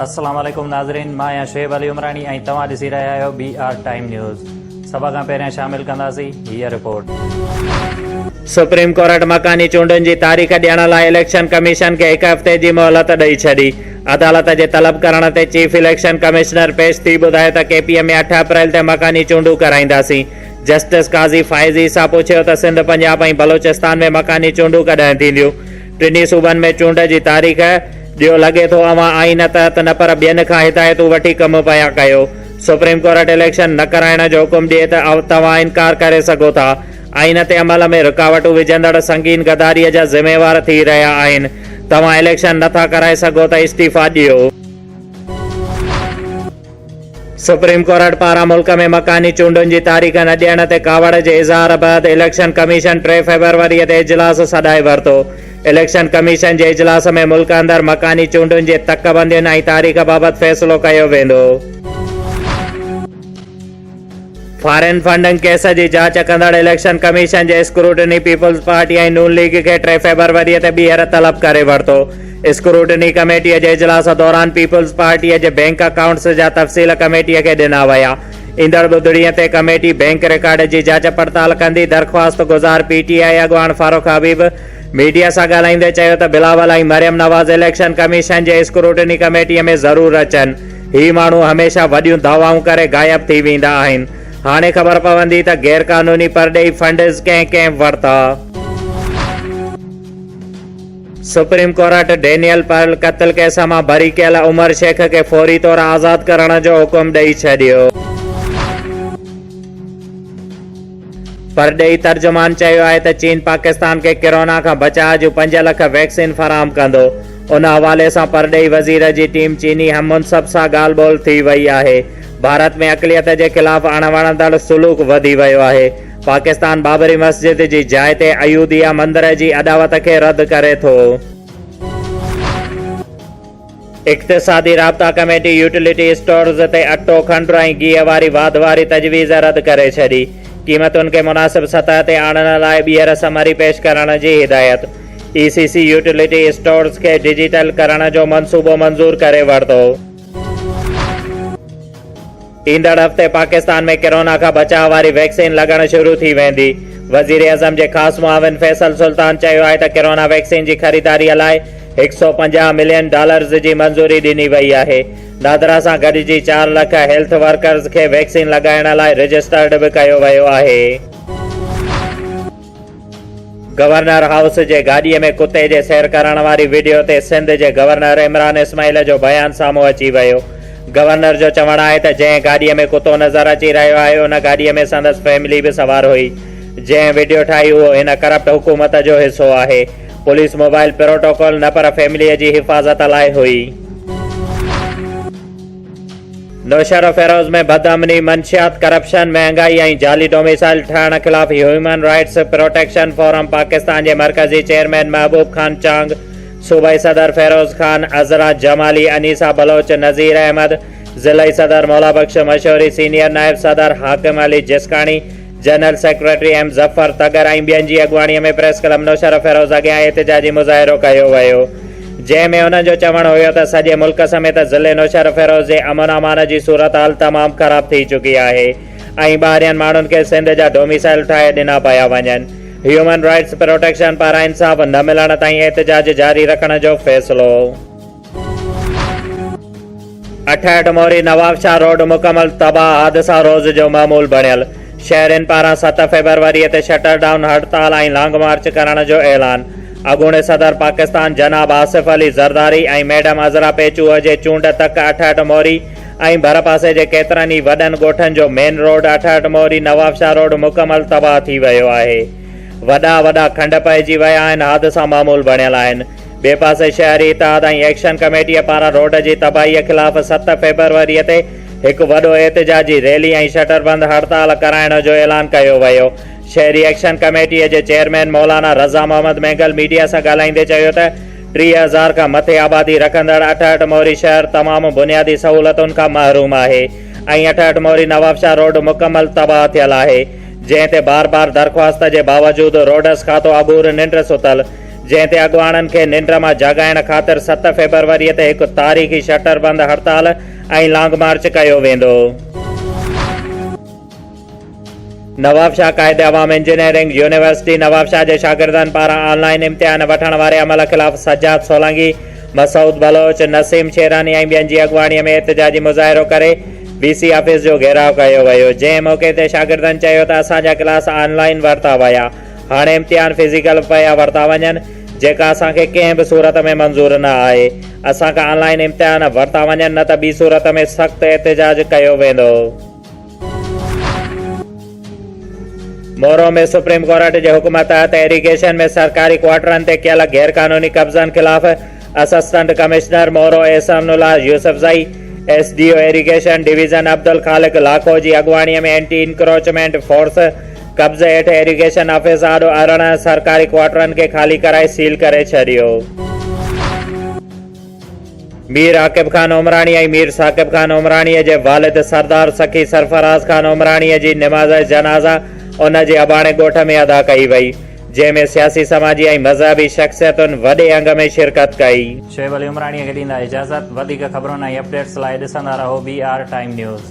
अस्सलाम वालेकुम नाज़रीन, मां आहियां शुएब अली उमरानी ऐं तव्हां ॾिसी रहिया आहियो BR टाइम न्यूज़। सभ खां पहिरियां शामिल कंदासीं हीअ रिपोर्ट। सुप्रीम कोर्ट मकानी चूंडुनि जी तारीख़ ॾियण लाइ इलेक्शन कमीशन खे 1 हफ़्ते जी मोहलत ॾेई छॾी। अदालत जे तलब करण ते चीफ इलेक्शन कमिश्नर पेश थी ॿुधायो त KPA में 8 अप्रैल ते मकानी चूंडूं कराईंदासीं। जस्टिस काज़ी फ़ाइज़ी सां पुछियो त सिंध, पंजाब ऐं बलोचिस्तान में मकानी चूंडूं कॾहिं थींदियूं। टिनी सूबनि में चूंड जी तारीख़ ॾियो। लॻे थो अवां आईन तहत न पर ॿियनि खां हिदायतूं वठी कमु पिया कयो। सुप्रीम कोर्ट इलेक्शन न कराइण जो हुकुम ॾिए त तव्हां इनकार करे सघो था। आईन ते अमल में रुकावटूं विझंदड़ संगीन गदारीअ जा ज़िम्मेवार थी रहिया आहिनि। तव्हां इलेक्शन नथा कराए सघो त इस्तीफ़ा ॾियो। सुप्रीम कोर्ट पारां मुल्क में मकानी चूंडुनि जी तारीख़ न ॾियण ते कावड़ जे इज़हार बैदि इलेक्शन कमीशन 3 फरवरीअ ते इजलास सॾाए वरितो। इलेक्शन कमीशन जे इजलास में मुल्क अंदरि मकानी चूंडुनि जे तकबंदियुनि ऐं तारीख़ बाबति फ़ैसिलो कयो वेंदो। फॉरेन फंडिंग केस जी जांच कंदड़ इलेक्शन कमीशन जे स्क्रूटनी पीपल्स पार्टी ऐं नून लीग खे 3 फरवरीअ ते ॿीहर तलब करे वरितो। स्क्रूटनी कमेटीअ जे इजलास दौरान पीपल्स पार्टीअ जे बैंक अकाउंट्स जा तफ़सील कमेटीअ खे ॾिना विया। ईंदड़ ॿुधड़ीअ ते कमेटी बैंक रिकॉर्ड जी जांच पड़ताल कंदी। दरख़्वास्त गुज़ार PTI अॻवान फारूक हबीब मीडिया सां ॻाल्हाईंदे चयो त बिलावल ऐं मरियम नवाज़ इलेक्शन कमीशन जे स्क्रूटनी कमेटीअ में ज़रूरु अचनि। ही माण्हू हमेशह वॾियूं दावाऊं करे गायब थी वेंदा आहिनि। हाणे ख़बर पवंदी त गैर क़ानूनी परॾेही फंड्स कंहिं वरिता। सुप्रीम कोर्ट डेनियल पर्ल क़त्ल केस मां बरी कयल उमर शेख खे फौरी तौर आज़ाद करण जो हुकुम ॾेई छॾियो। परॾेही तर्जुमान चयो आहे त चीन पाकिस्तान खे कोरोना खां बचाव जूं 5 लख वैक्सीन फराहम कंदो। उन हवाले सां परॾेही वज़ीर जी टीम चीनी हममुनसब सां ॻाल्हि ॿोल थी वई आहे। भारत में अक़लियत जे ख़िलाफ़ अणवणंदड़ सुलूक वधी वियो आहे। पाकिस्तान बाबरी मस्जिद जी जाइ ते अयूधिया मंदिर जी अदावत खे रद्द करे थो। इक़्तिसादी राब्ता कमेटी यूटिलिटी स्टोर्स ते अटो, खंडु ऐं गिह वारी वाध वारी तजवीज़ रद्द करे छॾी। क़ीमतुनि खे मुनासिब सतह ते आणण लाइ ॿीहर समरी पेश करण जी हिदायत। ECC यूटिलिटी स्टोर्स खे डिजिटल करण जो मंसूबो मंज़ूर करे वरितो। ईंदड़ हफ़्ते पाकिस्तान में कोरोना खां बचाव वारी वैक्सीन लॻण शुरू थी वेंदी। वज़ीर आज़म जे ख़ासि मुआविन फैसल सुल्तान चयो आहे त कोरोना वैक्सीन जी ख़रीदारीअ लाइ $150 मिलियन जी मंज़ूरी ॾिनी वई आहे। दादरा सां गॾिजी 4 लख हेल्थ वर्कर्स खे वैक्सीन लॻाइण लाइ रजिस्टर्ड बि कयो वियो आहे। गवर्नर हाउस जे गाॾीअ में कुते जे सैर करण वारी वीडियो ते सिंध जे गवर्नर इमरान इस्माइल जो बयानु साम्हूं अची वियो। गवर्नर जो चवणु आहे त जंहिं गाॾीअ में कुतो नज़र अची रहियो आहे उन गाॾीअ में संदसि फैमिली बि सवार हुई। जंहिं वीडियो ठाही उहो हिन करप्ट हुकूमत जो हिसो आहे। पुलिस मोबाइल प्रोटोकॉल न पर फैमिलीअ जी हिफ़ाज़त लाइ हुई। नौशहर फेरोज़ में बदअमनी, मंशियात, करप्शन, महंगाई ऐं जाली डोमिसाइल ठहण ख़िलाफ़ human rights protection forum Pakistan जे मरकज़ी चेयरमैन महबूब खान चांग, सूबाई सदर फेरोज़ खान, अज़रा जमाली, अनीसा बलोच, नज़ीर अहमद, ज़िलई सदर मौला बख्श मशहूरी, सीनियर नायब सदर Hakim Ali Jiskani, general secretary M Zafar Tagar ऐं ॿियनि जी अॻुवाणीअ में प्रेस क्लब नौशहर फेरोज़ अॻियां एहतिजाजी मुज़ाहिरो कयो वियो। जंहिं में उन्हनि जो चवणु हुयो त सॼे मुल्क समेत ज़िले नौशहर फेरोज़ जे अमन अमान जी सूरत हाल तमामु ख़राब थी चुकी आहे ऐं ॿाहिरियनि माण्हुनि खे सिंध जा डोमिसाइल ठाहे ॾिना पिया वञनि। ह्यूमन राइट्स प्रोटेक्शन पारां इंसाफ़ न मिलण ताईं एहतिजाज जारी रखण जो फ़ैसिलो। 68 मोरी नवाबशाह रोड मुकमल तबाह, हादसा रोज़ जो मामूल बणियल। शहरनि पारां 7 फरवरीअ ते शटर डाउन, हड़ताल ऐं लॉन्ग मार्च करण जो ऐलान। अॻूणे सदर पाकिस्तान जनाब आसिफ अली ज़रदारी ऐं मैडम अज़रा पेचूअ जे चूंड तक 68 मोरी ऐं भर पासे जे केतिरनि ई वॾनि ॻोठनि जो मेन रोड 68 मोरी नवाबशाह रोड मुकमल तबाह थी वियो आहे। वॾा खंड पइजी विया आहिनि। हादसा मामूल बणियल आहिनि। ॿिए पासे शहरी इतिहाद ऐं एक्शन कमेटीअ पारां रोड जी तबाहीअ ख़िलाफ़ 7 फरवरीअ ते हिकु वॾो एहतिजाजी रैली ऐं शटरबंद हड़ताल कराइण जो ऐलान कयो वियो। शहरी एक्शन कमेटीअ जे चेयरमैन मौलाना रज़ा मोहम्मद मैंगल मीडिया सां ॻाल्हाईंदे चयो त 30,000 खां मथे आबादी रखंदड़ 68 मोरी शहर तमामु बुनियादी सहूलतुनि खां महरूम आहे ऐं 68 मोरी नवाबशाह रोड मुकमल तबाह थियल आहे। जंहिं ते बार दरख़्वास्त जे बावजूदु रोडस खातो अबूर निंड सुतल। जंहिं ते अॻुवाणनि खे निंड मां जगाइण ख़ातिर 7 फेबरवरीअ ते हिकु तारीख़ी शटर बंद हड़ताल ऐं लॉन्ग मार्च कयो वेंदो। नवाबशाह क़ाइदे अवाम इंजीनियरिंग यूनिवर्सिटी नवाबशाह जे शागिर्दनि पारां ऑनलाइन इम्तिहान वठण वारे अमल ख़िलाफ़ सज्जाद सोलंगी, मसूद बलोच, नसीम शेरानी ऐं ॿियनि जी अॻुवाणीअ में एतिजाजी मुज़ाहिरो करे VC ऑफिस जो घेराव कयो वियो। जंहिं मौक़े ते शागिर्दनि चयो त असांजा क्लास ऑनलाइन वरिता विया, हाणे इम्तिहान फिज़िकल पिया वरिता वञनि, जेका असांखे कंहिं बि सूरत में मंज़ूर न आहे। असांखां ऑनलाइन इम्तिहान वरिता वञनि, न त ॿी सूरत में सख़्तु एतिजाज कयो वेंदो। मोरो में सुप्रीम कोर्ट जे हुकुम तहत इरीगेशन में सरकारी क्वार्टरनि ते कयल गैर कानूनी कब्ज़नि ख़िलाफ़ assistant commissioner Moro Ehsanullah Yousafzai, SDO irrigation division Abdul Khaliq Lakho जी अॻुवाणीअ में एंटी इंक्रोचमेंट फोर्स कब्ज़े हेठि इरीगेशन ऑफिस आॾो 18 सरकारी क्वार्टरनि खे ख़ाली कराए सील करे छॾियो। मीर आकिब खान उमराणी ऐं मीर साकिब खान उमराणीअ जे वालिद सरदार सखी सरफराज़ खान उमराणीअ जी निमाज़ जनाज़ा उन जे अबाणे ॻोठ में अदा कई वई, जंहिंमें सियासी समाजी ऐं मज़हबी शख़्सियतुनि वॾे अंग में शिरकत कई। शोएब अली उमराणीअ खे ॾींदा इजाज़त। वधीक ख़बरुनि ऐं अपडेट्स लाइ ॾिसंदा रहो BR टाइम न्यूज़।